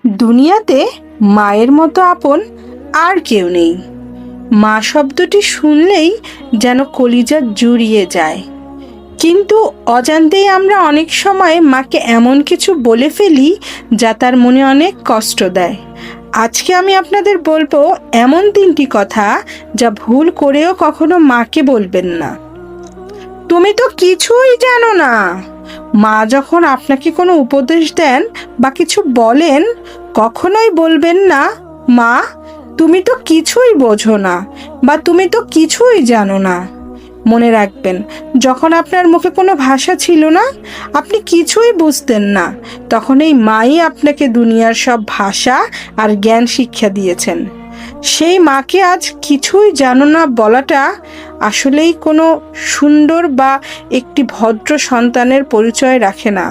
দুনিয়াতে মায়ের মতো আপন আর কেউ নেই। মা শব্দটি শুনলেই যেন কলিজা জুড়িয়ে যায়। কিন্তু অজান্তেই আমরা অনেক সময় মাকে এমন কিছু বলে ফেলি যা তার মনে অনেক কষ্ট দেয়। আজকে আমি আপনাদের বলবো এমন 3টি কথা যা ভুল করেও কখনো মাকে বলবেন না। তুমি তো কিছুই জানো না। মা যখন আপনাকে কোনো উপদেশ দেন বা কিছু বলেন, কখনোই বলবেন না, মা তুমি তো কিছুই বোঝো না বা তুমি তো কিছুই জানো না। মনে রাখবেন, যখন আপনার মুখে কোনো ভাষা ছিল না, আপনি কিছুই বুঝতেন না, তখন এই মাই আপনাকে দুনিয়ার সব ভাষা আর জ্ঞান শিক্ষা দিয়েছেন। সেই মাকে আজ কিছুই জানো না বলাটা আসলেই কোনো সুন্দর বা একটি ভদ্র সন্তানের পরিচয় রাখে না।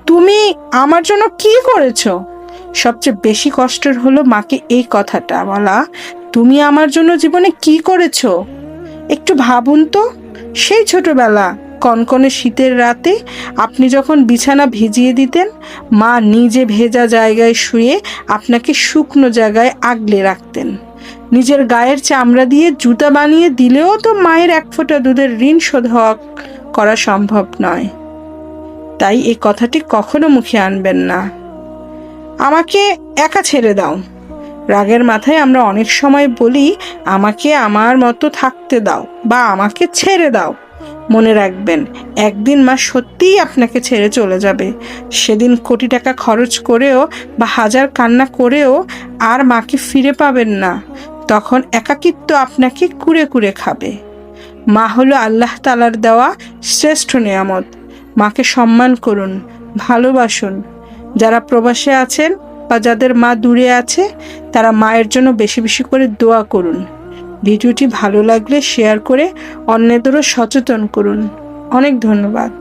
তুমি আমার জন্য কি করেছো? সবচেয়ে বেশি কষ্টের হলো মাকে এই কথাটা বলা, তুমি আমার জন্য জীবনে কি করেছো? একটু ভাবুন তো, সেই ছোটবেলা কনকনে শীতের রাতে আপনি যখন বিছানা ভিজিয়ে দিতেন, মা নিজে ভেজা জায়গায় শুয়ে আপনাকে শুকনো জায়গায় আগলে রাখতেন। নিজের গায়ের চামড়া দিয়ে জুতা বানিয়ে দিলেও তো মায়ের 1 ফোঁটা দুধের ঋণ শোধ করা সম্ভব নয়। তাই এই কথাটি কখনো মুখে আনবেন না, আমাকে একা ছেড়ে দাও। রাগের মাথায় আমরা অনেক সময় বলি, আমাকে আমার মতো থাকতে দাও বা আমাকে ছেড়ে দাও। মনে রাখবেন, একদিন মা সত্যিই আপনাকে ছেড়ে চলে যাবে। সেদিন কোটি টাকা খরচ করেও বা হাজার কান্না করেও আর মাকে ফিরে পাবেন না। তখন একাকিত্ব আপনাকে কুরে কুরে খাবে। মা হলো আল্লাহ তাআলার দেওয়া শ্রেষ্ঠ নেয়ামত। মাকে সম্মান করুন, ভালোবাসুন। যারা প্রবাসে আছেন বা যাদের মা দূরে আছে, তারা মায়ের জন্য বেশি বেশি করে দোয়া করুন। ভিডিওটি ভালো লাগলে শেয়ার করে অন্যদেরও সচেতন করুন। অনেক ধন্যবাদ।